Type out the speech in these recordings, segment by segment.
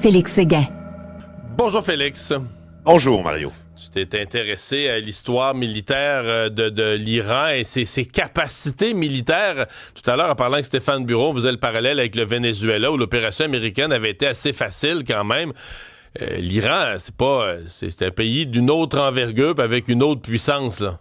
Félix Séguin. Bonjour Félix. Bonjour Mario. Tu t'es intéressé à l'histoire militaire de l'Iran et ses capacités militaires. Tout à l'heure, en parlant avec Stéphane Bureau, on faisait le parallèle avec le Venezuela où l'opération américaine avait été assez facile quand même. L'Iran, c'est un pays d'une autre envergure avec une autre puissance, là.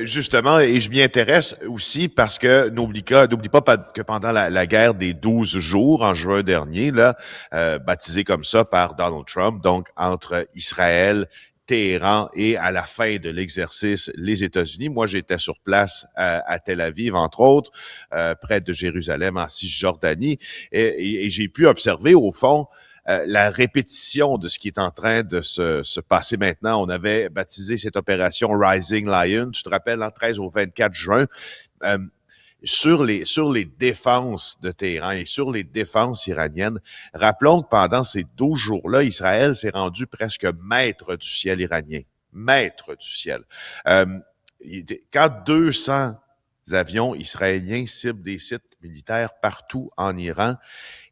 Justement, et je m'y intéresse aussi parce que n'oublie pas que pendant la guerre des 12 jours en juin dernier, là, baptisée comme ça par Donald Trump, donc entre Israël, Téhéran et à la fin de l'exercice, les États-Unis. Moi, j'étais sur place à Tel Aviv, entre autres, près de Jérusalem, en Cisjordanie, et j'ai pu observer, au fond, la répétition de ce qui est en train de se passer maintenant. On avait baptisé cette opération Rising Lion, tu te rappelles, en 13 au 24 juin, euh, sur les défenses de Téhéran et sur les défenses iraniennes. Rappelons que pendant ces 12 jours-là, Israël s'est rendu presque maître du ciel iranien. Maître du ciel. Quand 200 avions israéliens ciblent des sites militaires partout en Iran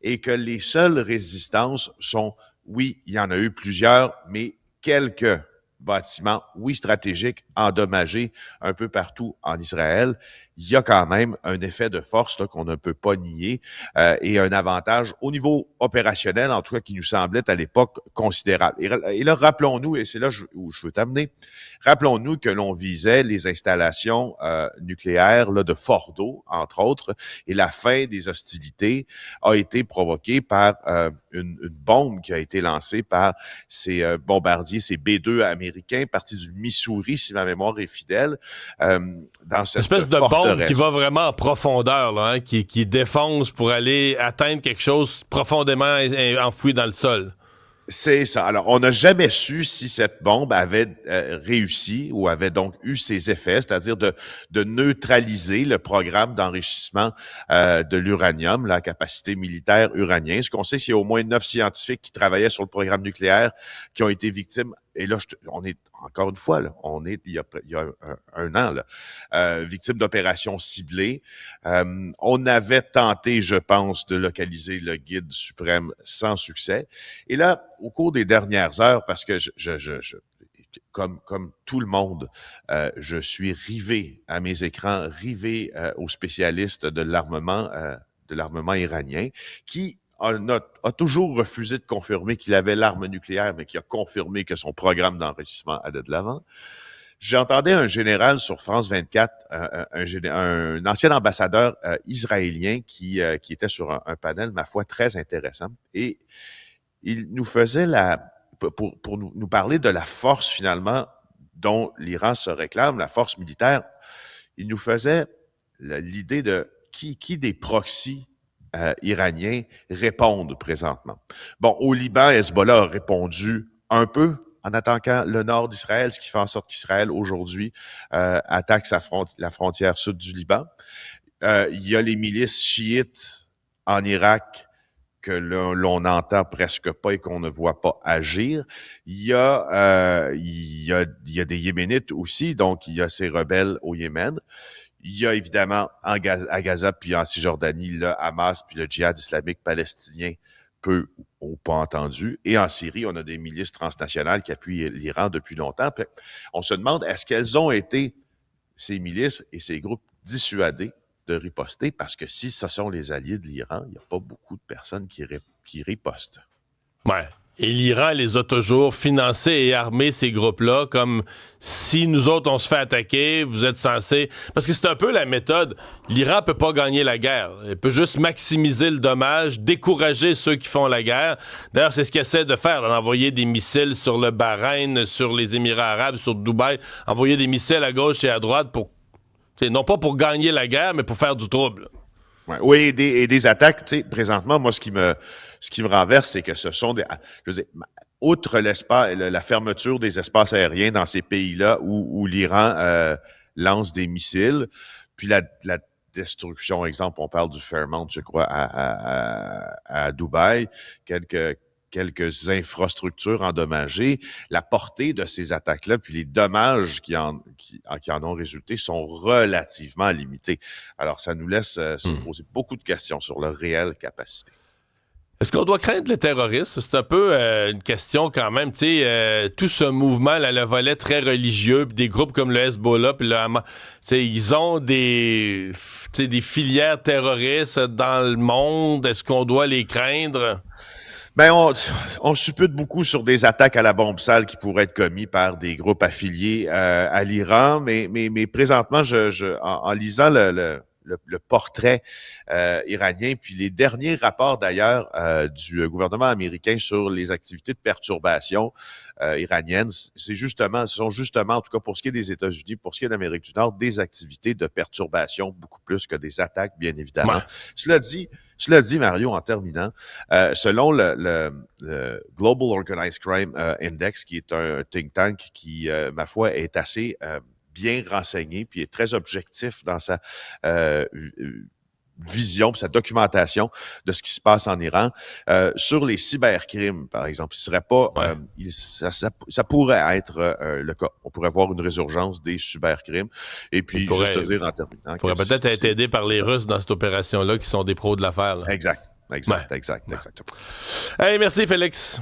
et que les seules résistances sont, oui, il y en a eu plusieurs, mais quelques bâtiments, oui, stratégiques, endommagés un peu partout en Israël, il y a quand même un effet de force là, qu'on ne peut pas nier et un avantage au niveau opérationnel, en tout cas, qui nous semblait à l'époque considérable. Et là, rappelons-nous, et c'est là où je veux t'amener, rappelons-nous que l'on visait les installations nucléaires là, de Fordo, entre autres, et la fin des hostilités a été provoquée par une bombe qui a été lancée par ces bombardiers, ces B-2 américains, partis du Missouri, si ma mémoire est fidèle, dans cette Espèce de forteresse. bombe qui va vraiment en profondeur, là, hein, qui défonce pour aller atteindre quelque chose profondément enfoui dans le sol. C'est ça. Alors, on n'a jamais su si cette bombe avait réussi ou avait donc eu ses effets, c'est-à-dire de neutraliser le programme d'enrichissement de l'uranium, la capacité militaire uranienne. Ce qu'on sait, c'est qu'il y a au moins 9 scientifiques qui travaillaient sur le programme nucléaire qui ont été victimes. Et là, on est encore une fois, là, il y a un an, là, victime d'opérations ciblées. On avait tenté, je pense, de localiser le guide suprême sans succès. Et là, au cours des dernières heures, parce que comme tout le monde, je suis rivé à mes écrans, rivé aux spécialistes de l'armement iranien, qui a toujours refusé de confirmer qu'il avait l'arme nucléaire, mais qui a confirmé que son programme d'enrichissement allait de l'avant. J'entendais un général sur France 24, un ancien ambassadeur israélien qui était sur un panel, ma foi, très intéressant. Et il nous faisait pour nous parler de la force, finalement, dont l'Iran se réclame, la force militaire. Il nous faisait l'idée de qui des proxys iraniens répondent présentement. Bon, au Liban, Hezbollah a répondu un peu en attaquant le nord d'Israël, ce qui fait en sorte qu'Israël, aujourd'hui, attaque la frontière sud du Liban. Il y a les milices chiites en Irak que l'on n'entend presque pas et qu'on ne voit pas agir. Il y a des Yéménites aussi, donc il y a ces rebelles au Yémen. Il y a évidemment à Gaza puis en Cisjordanie le Hamas puis le djihad islamique palestinien, peu ou pas entendu. Et en Syrie, on a des milices transnationales qui appuient l'Iran depuis longtemps. Puis on se demande, est-ce qu'elles ont été, ces milices et ces groupes, dissuadés de riposter? Parce que si ce sont les alliés de l'Iran, il n'y a pas beaucoup de personnes qui ripostent. Ouais. Et l'Iran les a toujours financés et armés, ces groupes-là, comme si nous autres, on se fait attaquer, vous êtes censés... Parce que c'est un peu la méthode. L'Iran peut pas gagner la guerre. Il peut juste maximiser le dommage, décourager ceux qui font la guerre. D'ailleurs, c'est ce qu'ils essaient de faire, d'envoyer des missiles sur le Bahreïn, sur les Émirats arabes, sur Dubaï, envoyer des missiles à gauche et à droite pour... non pas pour gagner la guerre, mais pour faire du trouble. Ouais. Oui, et des attaques, tu sais, présentement, moi, ce qui me renverse, c'est que ce sont je veux dire, outre la fermeture des espaces aériens dans ces pays-là où l'Iran lance des missiles, puis la destruction, exemple, on parle du Fairmont, je crois, à Dubaï, quelques infrastructures endommagées, la portée de ces attaques-là, puis les dommages qui en ont résulté sont relativement limités. Alors, ça nous laisse se poser beaucoup de questions sur leur réelle capacité. Est-ce qu'on doit craindre le terrorisme? C'est un peu une question quand même. Tu sais, tout ce mouvement, là, le volet très religieux, puis des groupes comme le Hezbollah, puis le Hamas, tu sais, ils ont des filières terroristes dans le monde. Est-ce qu'on doit les craindre? Ben, on suppute beaucoup sur des attaques à la bombe sale qui pourraient être commises par des groupes affiliés à l'Iran, mais présentement, en lisant le portrait iranien, puis les derniers rapports d'ailleurs du gouvernement américain sur les activités de perturbation iraniennes, ce sont justement, en tout cas pour ce qui est des États-Unis, pour ce qui est d'Amérique du Nord, des activités de perturbation beaucoup plus que des attaques, bien évidemment. Ouais. Cela dit, Mario, en terminant, selon le Global Organized Crime Index, qui est un think tank qui, ma foi, est assez bien renseigné, puis est très objectif dans sa vision, sa documentation de ce qui se passe en Iran, sur les cybercrimes, par exemple. Il serait pas, ça pourrait être le cas. On pourrait voir une résurgence des cybercrimes. Et puis, juste te dire en terminant... On pourrait peut-être être aidé par les Russes dans cette opération-là, qui sont des pros de l'affaire. Exact. Hey, merci, Félix.